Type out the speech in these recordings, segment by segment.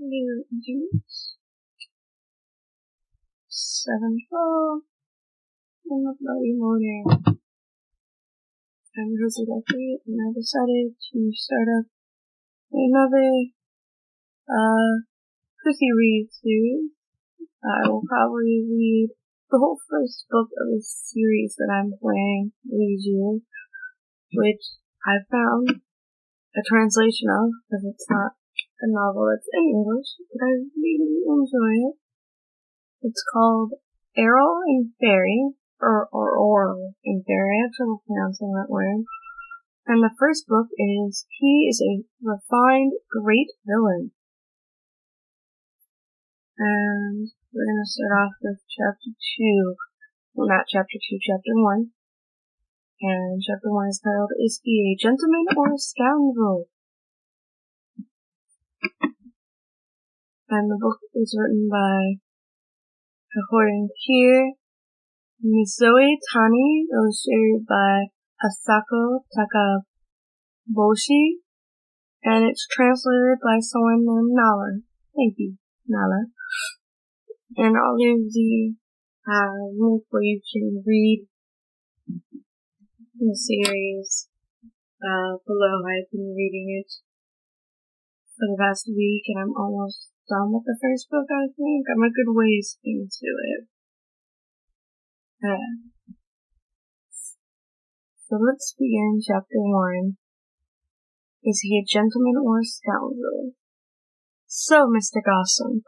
7:12 in the bloody morning. I'm KrissieDeathy, and I decided to start up another Krissie read series. I will probably read the whole first book of a series that I'm planning to read, which I found a translation of, because it's not a novel that's in English, but I really enjoy it. It's called Earl and Fairy, or Oral and Fairy. I have trouble pronouncing that word. And the first book is He is a Refined Great Villain. And we're going to start off with chapter 2. Well, not chapter 2, chapter 1. And chapter 1 is titled, Is He a Gentleman or a Scoundrel? And the book is written by, according here, Mizue Tani, illustrated by Asako Takaboshi, and it's translated by someone named Nala. Thank you, Nala. And I'll leave the link where you can read the series below. I've been reading it for the past week, and I'm almost done with the first book, I think. I'm a good ways into it. So let's begin chapter 1. Is he a gentleman or a scoundrel? So, Mr. Gossam,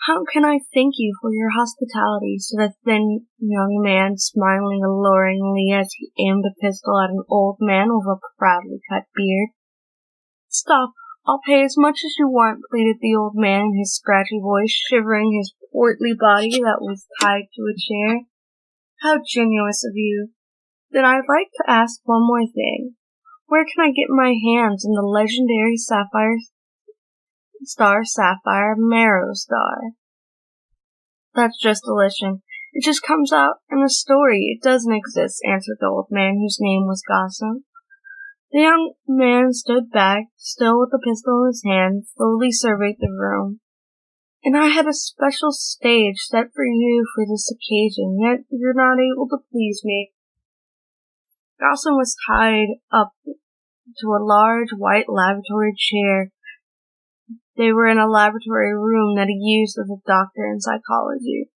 how can I thank you for your hospitality? Said a thin young man, smiling alluringly as he aimed a pistol at an old man with a proudly cut beard. Stop, I'll pay as much as you want, pleaded the old man, his scratchy voice shivering his portly body that was tied to a chair. How generous of you. Then I'd like to ask one more thing. Where can I get my hands on the legendary Sapphire Marrow Star? That's just delicious. It just comes out in a story. It doesn't exist, answered the old man, whose name was Gossam. The young man stood back, still with the pistol in his hand, slowly surveyed the room. And I had a special stage set for you for this occasion, yet you're not able to please me. Gossam was tied up to a large white laboratory chair. They were in a laboratory room that he used as a doctor in psychology.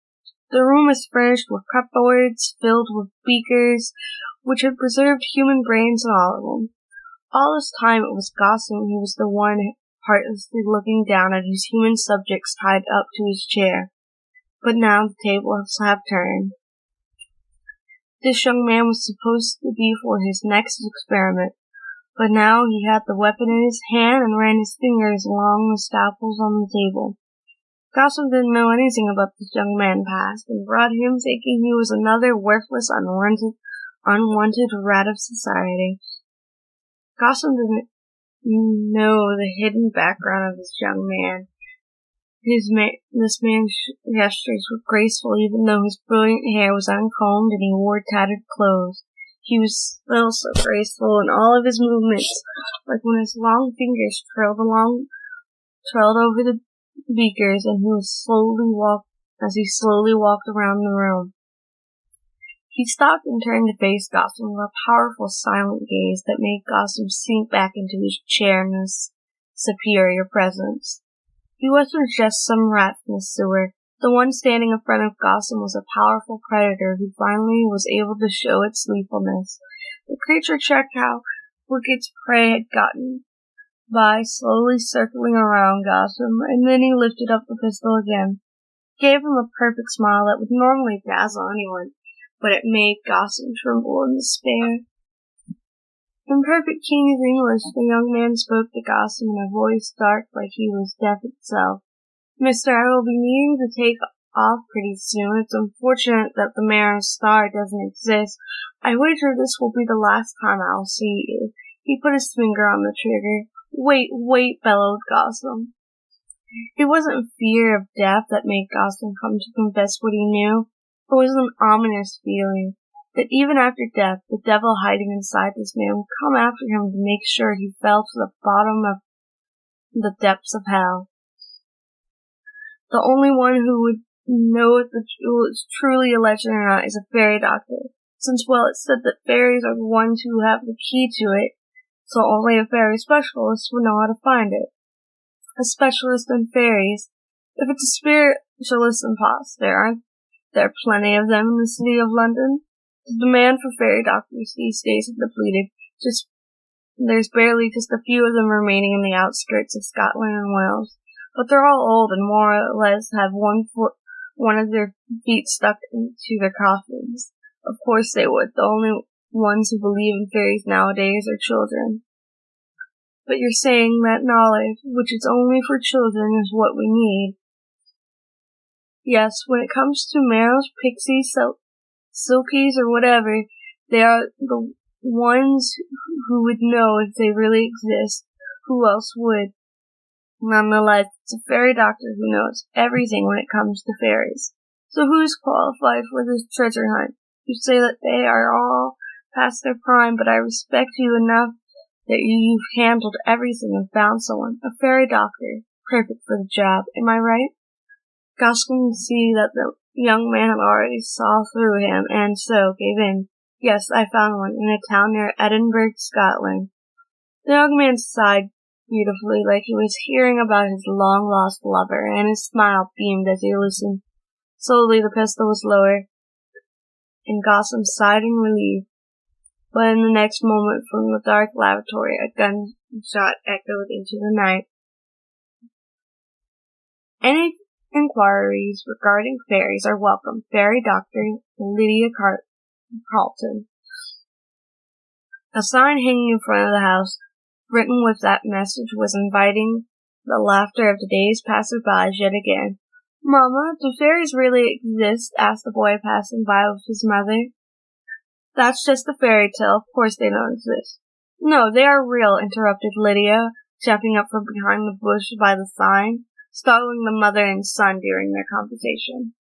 The room was furnished with cupboards filled with beakers, which had preserved human brains in all of them. All this time it was Gossam who was the one heartlessly looking down at his human subjects tied up to his chair. But now the tables have turned. This young man was supposed to be for his next experiment, but now he had the weapon in his hand and ran his fingers along the scalpels on the table. Gossam didn't know anything about this young man past, and brought him thinking he was another worthless, unwanted rat of society. Gossam didn't know the hidden background of this young man. This man's gestures were graceful, even though his brilliant hair was uncombed and he wore tattered clothes. He was still so graceful in all of his movements, like when his long fingers trailed over the beakers, and he slowly walked around the room. He stopped and turned to face Gossam with a powerful, silent gaze that made Gossam sink back into his chair in his superior presence. He wasn't just some rat from the sewer. The one standing in front of Gossam was a powerful predator who finally was able to show its lethalness. The creature checked how quick its prey had gotten by, slowly circling around Gossam, and then he lifted up the pistol again. He gave him a perfect smile that would normally dazzle anyone, but it made Gossam tremble in despair. In perfect King's English, the young man spoke to Gossam in a voice dark like he was death itself. Mister, I will be needing to take off pretty soon. It's unfortunate that the Marrow Star doesn't exist. I wager this will be the last time I'll see you. He put his finger on the trigger. Wait, bellowed Gossam. It wasn't fear of death that made Gossam come to confess what he knew. It was an ominous feeling that even after death, the devil hiding inside this man would come after him to make sure he fell to the bottom of the depths of hell. The only one who would know if it's truly a legend or not is a fairy doctor, since, well, it's said that fairies are the ones who have the key to it, so only a fairy specialist would know how to find it. A specialist in fairies. If it's a spiritualist in pots, there are plenty of them in the city of London. The demand for fairy doctors these days is depleted. There's barely just a few of them remaining in the outskirts of Scotland and Wales. But they're all old and more or less have one of their feet stuck into their coffins. Of course they would. The only ones who believe in fairies nowadays are children. But you're saying that knowledge, which is only for children, is what we need. Yes, when it comes to marrows, pixies, silkies, or whatever, they are the ones who would know if they really exist. Who else would? Nonetheless, it's a fairy doctor who knows everything when it comes to fairies. So who's qualified for this treasure hunt? You say that they are all past their prime, but I respect you enough that you've handled everything and found someone. A fairy doctor. Perfect for the job. Am I right? Gosling could see that the young man already saw through him, and so gave in. Yes, I found one, in a town near Edinburgh, Scotland. The young man sighed beautifully, like he was hearing about his long-lost lover, and his smile beamed as he listened. Slowly the pistol was lowered, and Gosling sighed in relief. But in the next moment, from the dark lavatory, a gunshot echoed into the night. Any inquiries regarding fairies are welcome. Fairy Doctor Lydia Carlton. A sign hanging in front of the house, written with that message, was inviting the laughter of today's passersby yet again. Mama, do fairies really exist? Asked the boy passing by with his mother. That's just a fairy tale. Of course they don't exist. No, they are real, interrupted Lydia, jumping up from behind the bush by the sign, startling the mother and son during their conversation.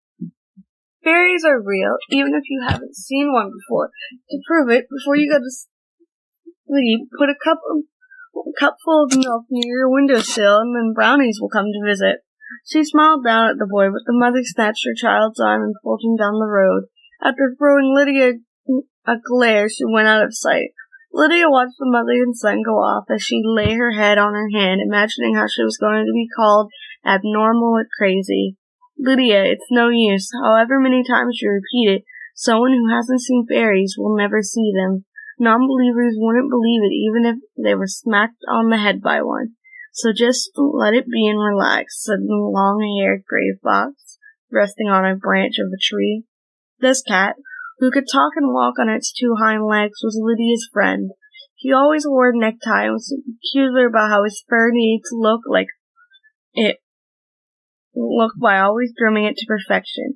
Fairies are real, even if you haven't seen one before. To prove it, before you go to sleep, put a cupful of milk near your windowsill, and then brownies will come to visit. She smiled down at the boy, but the mother snatched her child's arm and pulled him down the road. After throwing Lydia a glare, she went out of sight. Lydia watched the mother and son go off as she lay her head on her hand, imagining how she was going to be called abnormal or crazy. Lydia, it's no use. However many times you repeat it, someone who hasn't seen fairies will never see them. Non-believers wouldn't believe it even if they were smacked on the head by one. So just let it be and relax, said the long-haired gray fox, resting on a branch of a tree. This cat, who could talk and walk on its two hind legs, was Lydia's friend. He always wore a necktie and was peculiar about how his fur needed to look by always grooming it to perfection.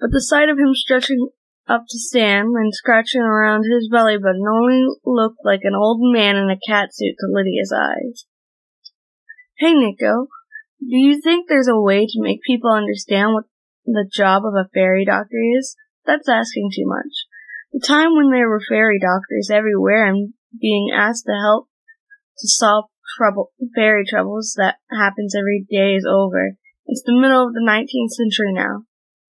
But the sight of him stretching up to stand and scratching around his belly button only looked like an old man in a catsuit to Lydia's eyes. Hey, Nico, do you think there's a way to make people understand what the job of a fairy doctor is? That's asking too much. The time when there were fairy doctors everywhere and being asked to help to solve fairy troubles that happens every day is over. It's the middle of the 19th century now.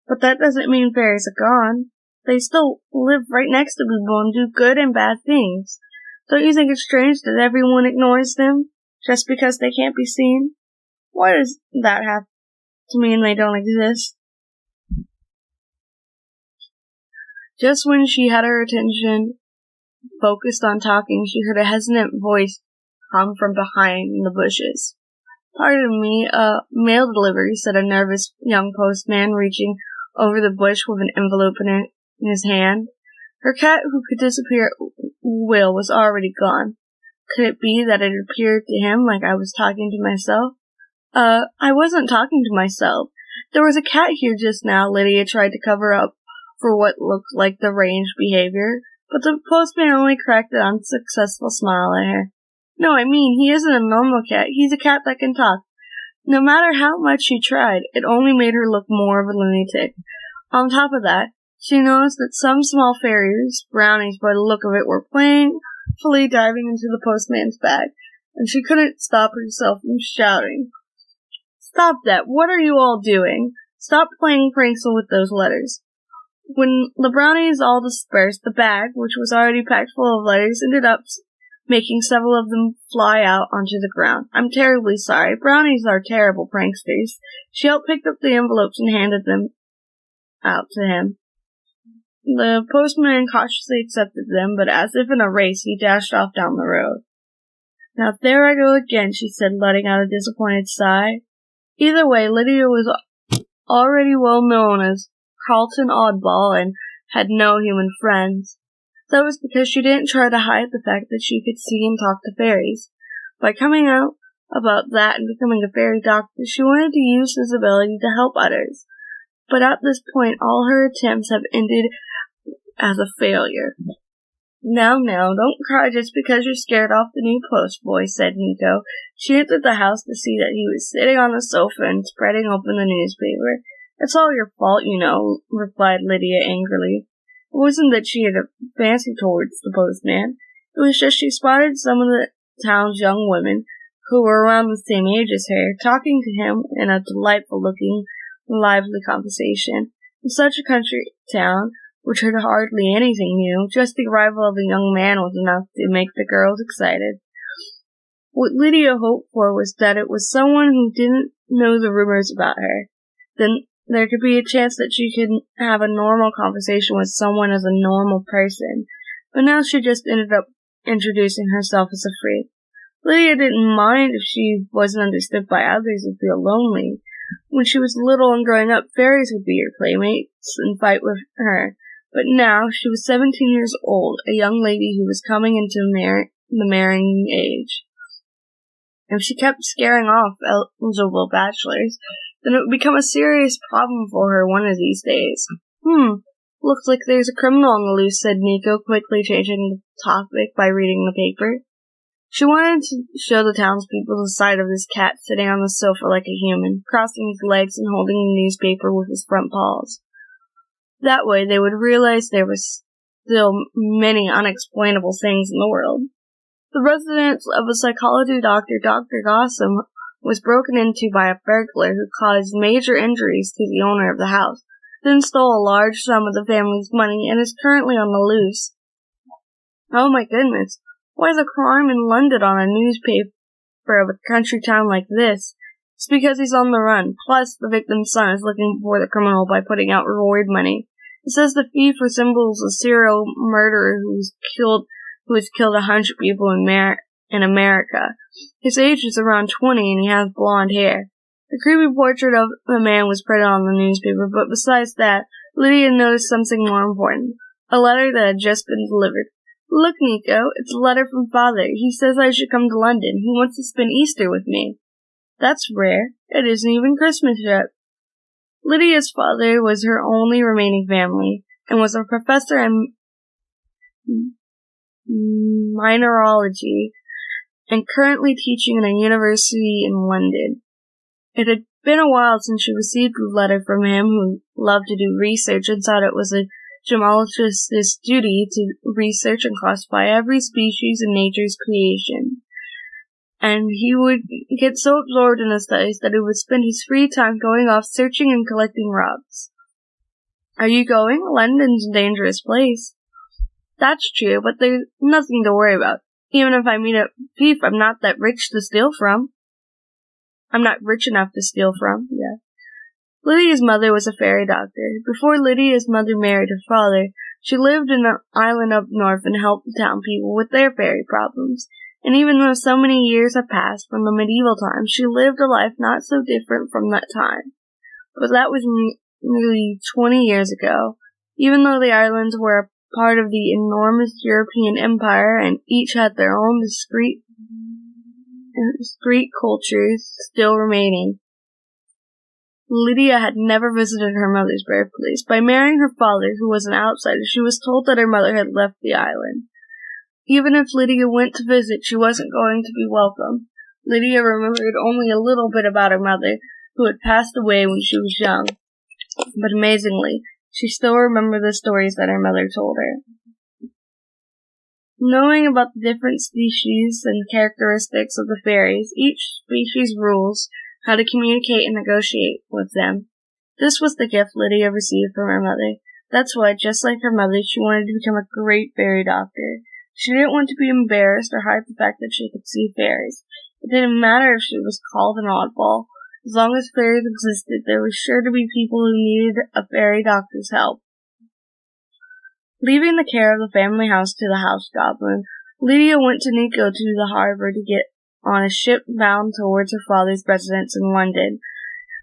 But that doesn't mean fairies are gone. They still live right next to people and do good and bad things. Don't you think it's strange that everyone ignores them just because they can't be seen? Why does that have to mean they don't exist? Just when she had her attention focused on talking, she heard a hesitant voice come from behind the bushes. Pardon me, mail delivery, said a nervous young postman, reaching over the bush with an envelope in his hand. Her cat, who could disappear at will, was already gone. Could it be that it appeared to him like I was talking to myself? I wasn't talking to myself. There was a cat here just now, Lydia tried to cover up for what looked like deranged behavior, but the postman only cracked an unsuccessful smile at her. No, I mean, he isn't a normal cat. He's a cat that can talk. No matter how much she tried, it only made her look more of a lunatic. On top of that, she noticed that some small fairies, brownies by the look of it, were playfully diving into the postman's bag, and she couldn't stop herself from shouting. Stop that! What are you all doing? Stop playing pranks with those letters. When the brownies all dispersed, the bag, which was already packed full of letters, ended up making several of them fly out onto the ground. I'm terribly sorry. Brownies are terrible pranksters. Ch1 picked up the envelopes and handed them out to him. The postman cautiously accepted them, but as if in a race, he dashed off down the road. Now there I go again, she said, letting out a disappointed sigh. Either way, Lydia was already well known as Carlton Oddball and had no human friends. That was because she didn't try to hide the fact that she could see and talk to fairies. By coming out about that and becoming a fairy doctor, she wanted to use this ability to help others. But at this point, all her attempts have ended as a failure. Now, don't cry just because you're scared off the new postboy, said Nico. She entered the house to see that he was sitting on the sofa and spreading open the newspaper. It's all your fault, you know, replied Lydia angrily. It wasn't that she had a fancy towards the postman. It was just she spotted some of the town's young women, who were around the same age as her, talking to him in a delightful-looking, lively conversation. In such a country town, which had hardly anything new, just the arrival of a young man was enough to make the girls excited. What Lydia hoped for was that it was someone who didn't know the rumors about her. Then there could be a chance that she could have a normal conversation with someone as a normal person. But now she just ended up introducing herself as a freak. Lydia didn't mind if she wasn't understood by others and feel lonely. When she was little and growing up, fairies would be her playmates and fight with her. But now, she was 17 years old, a young lady who was coming into the marrying age. If she kept scaring off eligible bachelors, then it would become a serious problem for her one of these days. Looks like there's a criminal on the loose, said Nico, quickly changing the topic by reading the paper. She wanted to show the townspeople the sight of this cat sitting on the sofa like a human, crossing his legs and holding the newspaper with his front paws. That way they would realize there was still many unexplainable things in the world. The residence of a psychology doctor, Dr. Gossam, was broken into by a burglar who caused major injuries to the owner of the house, then stole a large sum of the family's money and is currently on the loose. Oh my goodness, why the crime in London on a newspaper of a country town like this? It's because he's on the run, plus the victim's son is looking for the criminal by putting out reward money. It says the thief resembles a serial murderer who has killed 100 people in America. His age is around 20 and he has blonde hair. The creepy portrait of the man was printed on the newspaper, but besides that, Lydia noticed something more important. A letter that had just been delivered. Look, Nico, it's a letter from Father. He says I should come to London. He wants to spend Easter with me. That's rare. It isn't even Christmas yet. Lydia's father was her only remaining family, and was a professor in mineralogy, and currently teaching in a university in London. It had been a while since she received a letter from him, who loved to do research and thought it was a gemologist's duty to research and classify every species in nature's creation. And he would get so absorbed in his studies that he would spend his free time going off searching and collecting rocks. Are you going? London's a dangerous place. That's true, but there's nothing to worry about. Even if I meet a thief, I'm not that rich to steal from. I'm not rich enough to steal from, yeah. Lydia's mother was a fairy doctor. Before Lydia's mother married her father, she lived in an island up north and helped the town people with their fairy problems. And even though so many years have passed from the medieval times, she lived a life not so different from that time. But that was nearly 20 years ago. Even though the islands were a part of the enormous European empire and each had their own discrete cultures still remaining, Lydia had never visited her mother's birthplace. By marrying her father, who was an outsider, she was told that her mother had left the island. Even if Lydia went to visit, she wasn't going to be welcome. Lydia remembered only a little bit about her mother, who had passed away when she was young. But amazingly, she still remembered the stories that her mother told her. Knowing about the different species and characteristics of the fairies, each species' rules, how to communicate and negotiate with them. This was the gift Lydia received from her mother. That's why, just like her mother, she wanted to become a great fairy doctor. She didn't want to be embarrassed or hide the fact that she could see fairies. It didn't matter if she was called an oddball. As long as fairies existed, there was sure to be people who needed a fairy doctor's help. Leaving the care of the family house to the house goblin, Lydia went to Nico to the harbor to get on a ship bound towards her father's residence in London.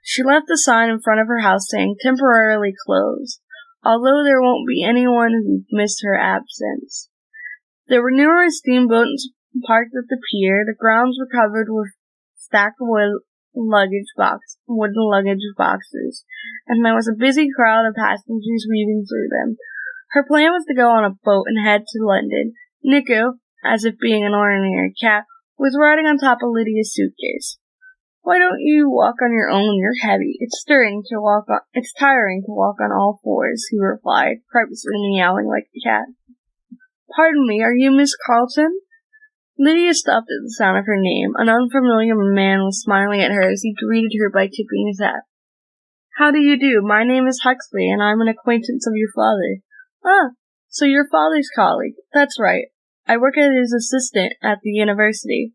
She left the sign in front of her house saying temporarily closed, although there won't be anyone who missed her absence. There were numerous steamboats parked at the pier. The grounds were covered with stacked wooden luggage boxes, and there was a busy crowd of passengers weaving through them. Her plan was to go on a boat and head to London. Nico, as if being an ordinary cat, was riding on top of Lydia's suitcase. "Why don't you walk on your own? You're heavy. It's tiring to walk on all fours," he replied, purposely meowing like a cat. "Pardon me, are you Miss Carlton?" Lydia stopped at the sound of her name. An unfamiliar man was smiling at her as he greeted her by tipping his hat. "How do you do? My name is Huxley, and I'm an acquaintance of your father." "Ah, so your father's colleague. That's right. I work as his assistant at the university.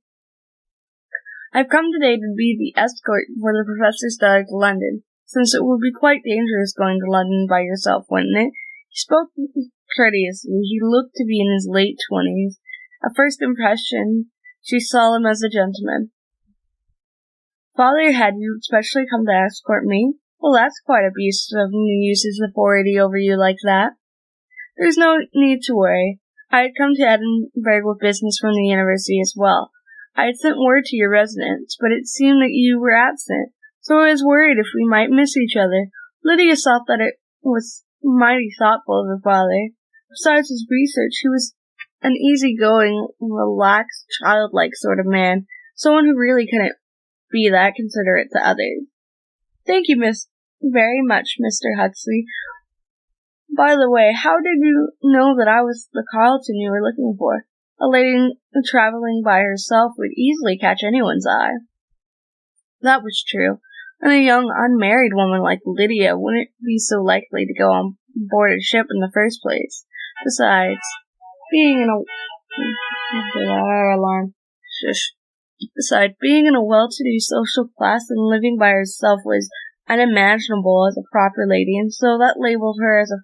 I've come today to be the escort for the professor's daughter to London, since it would be quite dangerous going to London by yourself, wouldn't it?" He spoke courteously. He looked to be in his late 20s. At first impression, she saw him as a gentleman. "Father, had you especially come to escort me? Well, that's quite a beast of him to use his authority over you like that." "There's no need to worry. I had come to Edinburgh with business from the university as well. I had sent word to your residence, but it seemed that you were absent, so I was worried if we might miss each other." Lydia thought that it was mighty thoughtful of her father. Besides his research, he was an easygoing, relaxed, childlike sort of man, someone who really couldn't be that considerate to others. "Thank you, very much, Mr. Huxley. By the way, how did you know that I was the Carlton you were looking for? A lady traveling by herself would easily catch anyone's eye." That was true, and a young unmarried woman like Lydia wouldn't be so likely to go on board a ship in the first place. Besides, being in a well-to-do social class and living by herself was unimaginable as a proper lady, and so that labeled her as a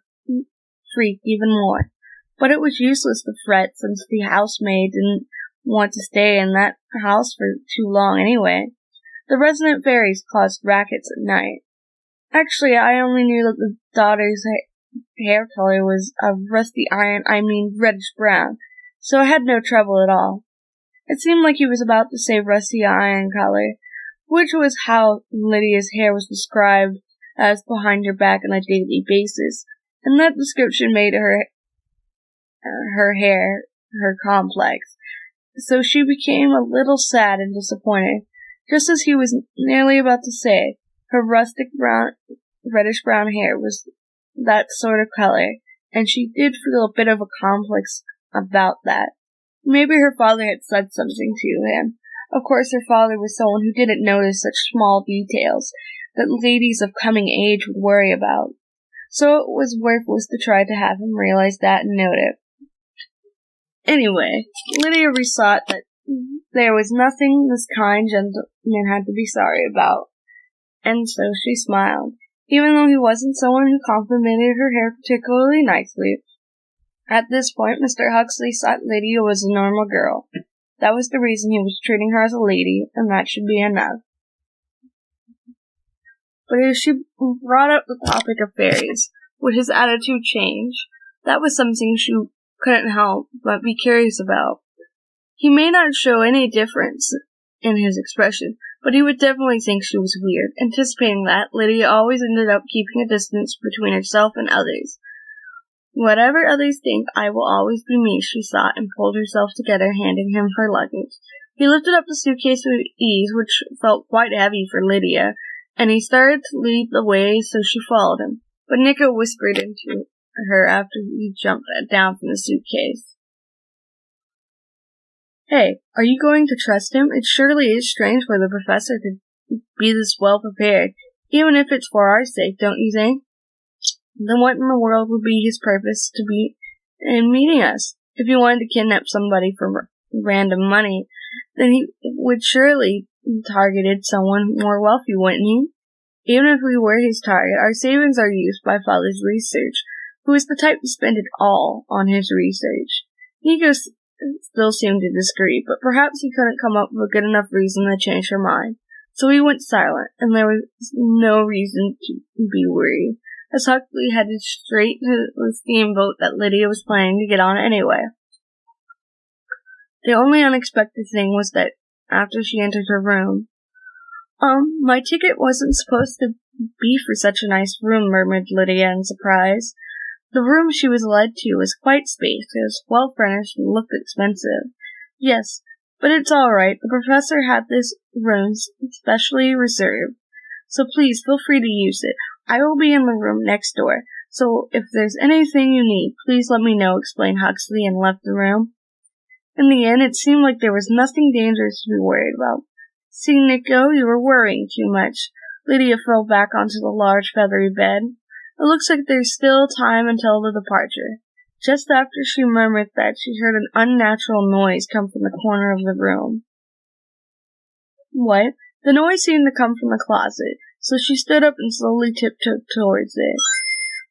freak even more. But it was useless to fret, since the housemaid didn't want to stay in that house for too long anyway. The resident fairies caused rackets at night. Actually, I only knew that the daughter's hair color was a reddish-brown, so I had no trouble at all. It seemed like he was about to say rusty iron color, which was how Lydia's hair was described as behind her back on a daily basis, and that description made her hair her complex, so she became a little sad and disappointed. Just as he was nearly about to say, her reddish-brown hair was that sort of color, and she did feel a bit of a complex about that. Maybe her father had said something to him. Of course, her father was someone who didn't notice such small details that ladies of coming age would worry about, so it was worthless to try to have him realize that and note it. Anyway, Lydia rethought that there was nothing this kind gentleman had to be sorry about, and so she smiled, even though he wasn't someone who complimented her hair particularly nicely. At this point, Mr. Huxley thought Lydia was a normal girl. That was the reason he was treating her as a lady, and that should be enough. But as she brought up the topic of fairies, would his attitude change? That was something she couldn't help but be curious about. He may not show any difference in his expression, but he would definitely think she was weird. Anticipating that, Lydia always ended up keeping a distance between herself and others. "Whatever others think, I will always be me," she thought, and pulled herself together, handing him her luggage. He lifted up the suitcase with ease, which felt quite heavy for Lydia, and he started to lead the way, so she followed him. But Nico whispered into her after he jumped down from the suitcase. "Hey, are you going to trust him? It surely is strange for the professor to be this well prepared, even if it's for our sake, don't you think? Then what in the world would be his purpose to be in meeting us? If he wanted to kidnap somebody for random money, then he would surely targeted someone more wealthy, wouldn't he? Even if we were his target, our savings are used by Father's research, who is the type to spend it all on his research. Nico still seemed to disagree, but perhaps he couldn't come up with a good enough reason to change her mind. So he went silent, and there was no reason to be worried, as Huxley headed straight to the steamboat that Lydia was planning to get on anyway. The only unexpected thing was that after she entered her room, my ticket wasn't supposed to be for such a nice room, murmured Lydia in surprise. The room she was led to was quite spacious, well furnished, and looked expensive. Yes, but it's all right. The professor had this room specially reserved, so please feel free to use it. I will be in the room next door, so if there's anything you need, please let me know, explained Huxley, and left the room. In the end, it seemed like there was nothing dangerous to be worried about. See, Nico, you were worrying too much. Lydia fell back onto the large feathery bed. It looks like there's still time until the departure. Just after she murmured that, she heard an unnatural noise come from the corner of the room. What? The noise seemed to come from the closet, so she stood up and slowly tiptoed towards it.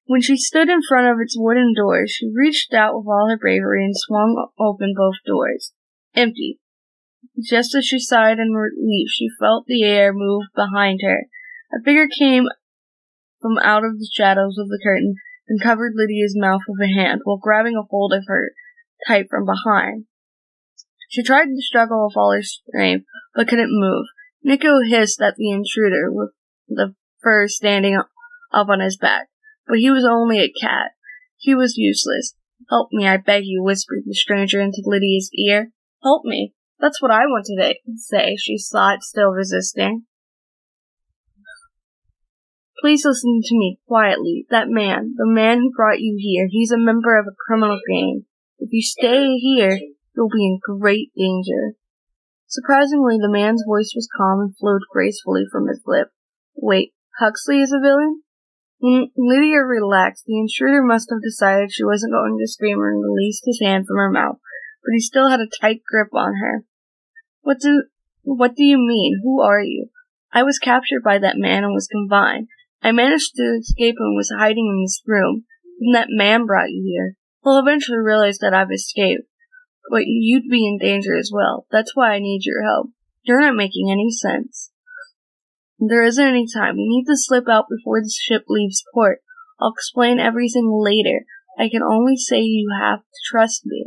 When she stood in front of its wooden doors, she reached out with all her bravery and swung open both doors. Empty. Just as she sighed in relief, she felt the air move behind her. A figure came from out of the shadows of the curtain and covered Lydia's mouth with a hand while grabbing a hold of her tight from behind. She tried to struggle with all her strength, but couldn't move. Nico hissed at the intruder with the fur standing up on his back, but he was only a cat. He was useless. Help me, I beg you, whispered the stranger into Lydia's ear. Help me. That's what I wanted to say, she sighed, still resisting. Please listen to me quietly. That man, the man who brought you here, he's a member of a criminal gang. If you stay here, you'll be in great danger. Surprisingly, the man's voice was calm and flowed gracefully from his lip. Wait, Huxley is a villain? When Lydia relaxed, the intruder must have decided she wasn't going to scream and released his hand from her mouth, but he still had a tight grip on her. What do you mean? Who are you? I was captured by that man and was confined. I managed to escape and was hiding in this room. And that man brought you here. He'll eventually realize that I've escaped. But you'd be in danger as well. That's why I need your help. You're not making any sense. There isn't any time. We need to slip out before the ship leaves port. I'll explain everything later. I can only say you have to trust me.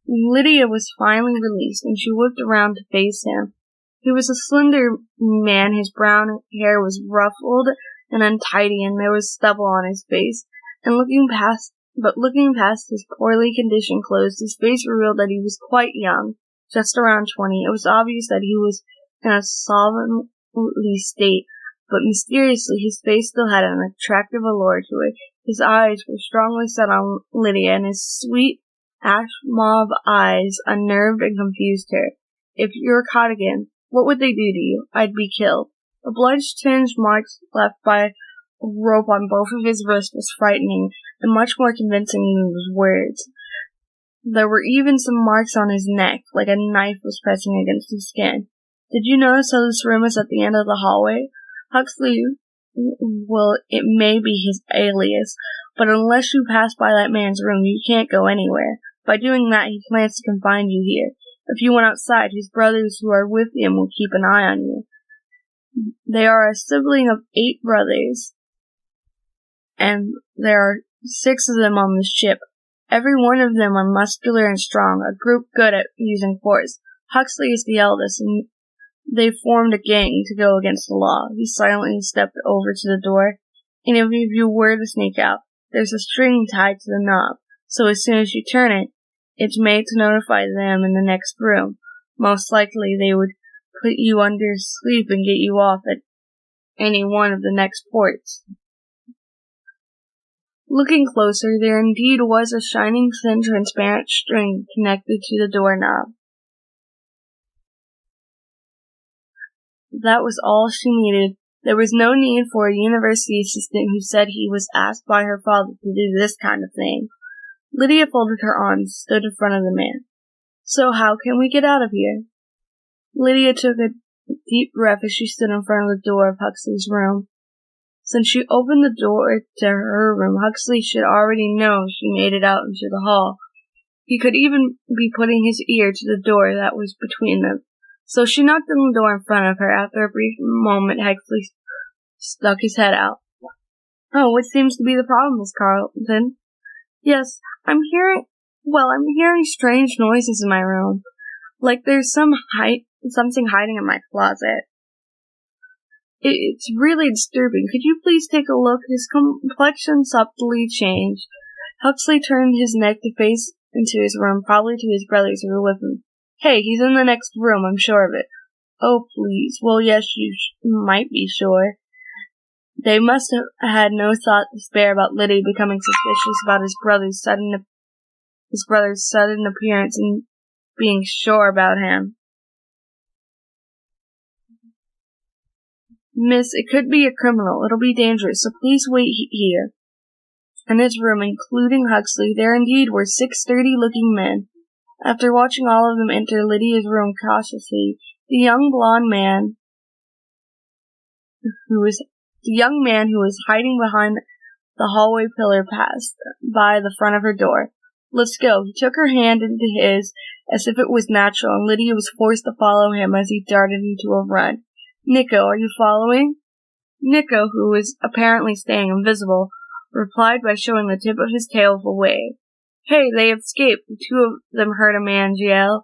Lydia was finally released, and she whipped around to face him. He was a slender man. His brown hair was ruffled and untidy, and there was stubble on his face. Looking past his poorly conditioned clothes, his face revealed that he was quite young, just around 20. It was obvious that he was in a slovenly state, but mysteriously his face still had an attractive allure to it. His eyes were strongly set on Lydia, and his sweet ash mauve eyes unnerved and confused her. If you were caught again, what would they do to you? I'd be killed. The blood-tinged marks left by a rope on both of his wrists was frightening and much more convincing than his words. There were even some marks on his neck, like a knife was pressing against his skin. Did you notice how this room is at the end of the hallway? Huxley, well, it may be his alias, but unless you pass by that man's room, you can't go anywhere. By doing that, he plans to confine you here. If you went outside, his brothers who are with him will keep an eye on you. They are a sibling of 8 brothers, and there are 6 of them on the ship. Every one of them are muscular and strong, a group good at using force. Huxley is the eldest, and they formed a gang to go against the law. He silently stepped over to the door, and if you were to sneak out, there's a string tied to the knob, so as soon as you turn it, it's made to notify them in the next room. Most likely they would put you under sleep and get you off at any one of the next ports. Looking closer, there indeed was a shining, thin, transparent string connected to the doorknob. That was all she needed. There was no need for a university assistant who said he was asked by her father to do this kind of thing. Lydia folded her arms and stood in front of the man. So how can we get out of here? Lydia took a deep breath as she stood in front of the door of Huxley's room. Since she opened the door to her room, Huxley should already know she made it out into the hall. He could even be putting his ear to the door that was between them. So she knocked on the door in front of her. After a brief moment, Huxley stuck his head out. Oh, what seems to be the problem, Miss Carlton? Yes, I'm hearing strange noises in my room. Like there's something hiding in my closet. It's really disturbing. Could you please take a look? His complexion subtly changed. Huxley turned his neck to face into his room, probably to his brothers who were with him. Hey, he's in the next room, I'm sure of it. Oh, please. Well, yes, you might be sure. They must have had no thought to spare about Lydia becoming suspicious about his brother's sudden appearance and being sure about him. Miss, it could be a criminal. It'll be dangerous, so please wait here. In his room, including Huxley, there indeed were 6 sturdy-looking men. After watching all of them enter Lydia's room cautiously, the young man who was hiding behind the hallway pillar passed by the front of her door. Let's go. He took her hand into his as if it was natural, and Lydia was forced to follow him as he darted into a run. Nico, are you following? Nico, who was apparently staying invisible, replied by showing the tip of his tail with a wave. Hey, they escaped. The 2 of them heard a man yell.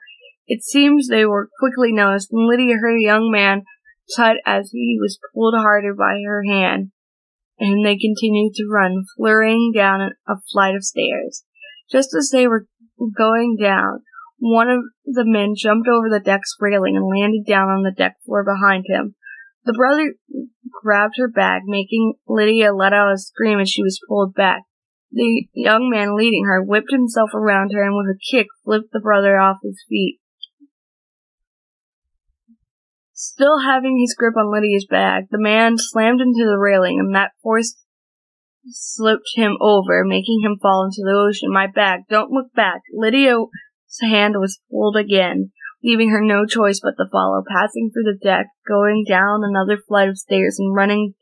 It seems they were quickly noticed, and Lydia heard a young man tut as he was pulled harder by her hand, and they continued to run, flurrying down a flight of stairs. Just as they were going down, one of the men jumped over the deck's railing and landed down on the deck floor behind him. The brother grabbed her bag, making Lydia let out a scream as she was pulled back. The young man leading her whipped himself around her and with a kick flipped the brother off his feet. Still having his grip on Lydia's bag, the man slammed into the railing, and that force slipped him over, making him fall into the ocean. My bag, don't look back. Lydia's hand was pulled again, leaving her no choice but to follow, passing through the deck, going down another flight of stairs, and running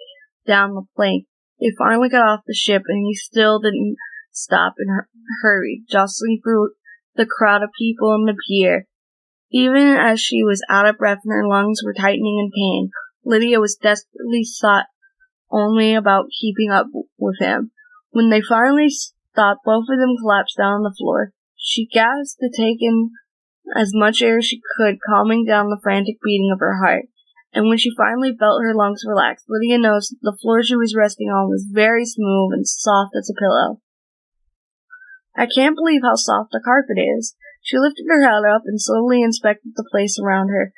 down the plank. They finally got off the ship, and he still didn't stop and hurried, jostling through the crowd of people on the pier. Even as she was out of breath and her lungs were tightening in pain, Lydia was desperately thought only about keeping up with him. When they finally stopped, both of them collapsed down on the floor. She gasped to take in as much air as she could, calming down the frantic beating of her heart. And when she finally felt her lungs relax, Lydia noticed that the floor she was resting on was very smooth and soft as a pillow. I can't believe how soft the carpet is. She lifted her head up and slowly inspected the place around her.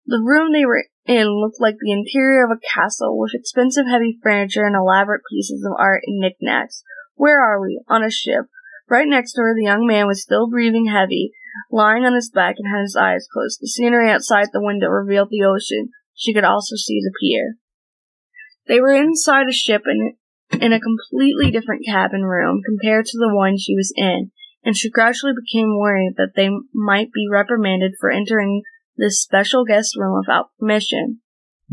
The room they were in looked like the interior of a castle, with expensive heavy furniture and elaborate pieces of art and knickknacks. Where are we? On a ship. Right next to her, the young man was still breathing heavy, lying on his back and had his eyes closed. The scenery outside the window revealed the ocean. She could also see the pier. They were inside a ship in a completely different cabin room compared to the one she was in, and she gradually became worried that they might be reprimanded for entering this special guest room without permission.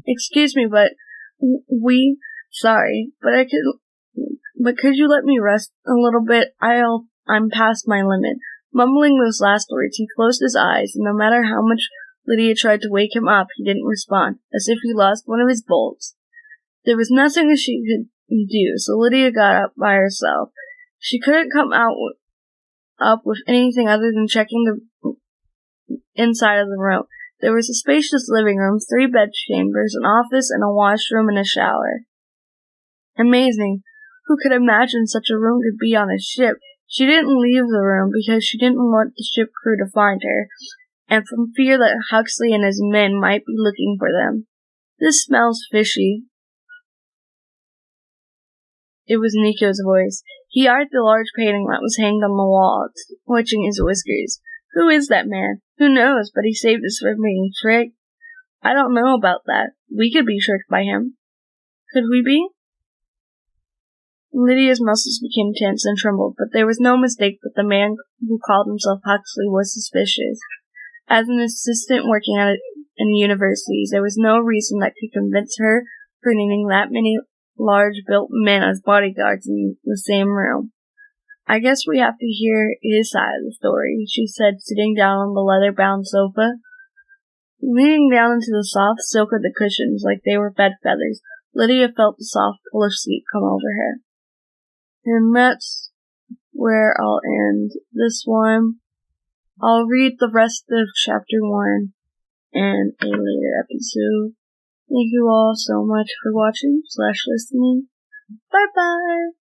Excuse me, but sorry, but could you let me rest a little bit? I'm past my limit. Mumbling those last words, he closed his eyes, and no matter how much Lydia tried to wake him up, he didn't respond, as if he lost one of his bolts. There was nothing she could do, so Lydia got up by herself. She couldn't come up with anything other than checking the inside of the room. There was a spacious living room, 3 bedchambers, an office, and a washroom and a shower. Amazing. Who could imagine such a room could be on a ship? She didn't leave the room because she didn't want the ship crew to find her, and from fear that Huxley and his men might be looking for them. This smells fishy. It was Nico's voice. He eyed the large painting that was hanged on the wall, twitching his whiskers. Who is that man? Who knows, but he saved us from being tricked. I don't know about that. We could be tricked by him. Could we be? Lydia's muscles became tense and trembled, but there was no mistake that the man who called himself Huxley was suspicious. As an assistant working in the universities, there was no reason that could convince her for needing that many large-built men as bodyguards in the same room. I guess we have to hear his side of the story, she said, sitting down on the leather-bound sofa. Leaning down into the soft silk of the cushions like they were bed feathers, Lydia felt the soft pull of sleep come over her. And that's where I'll end this one. I'll read the rest of chapter 1 in a later episode. Thank you all so much for watching / listening. Bye bye!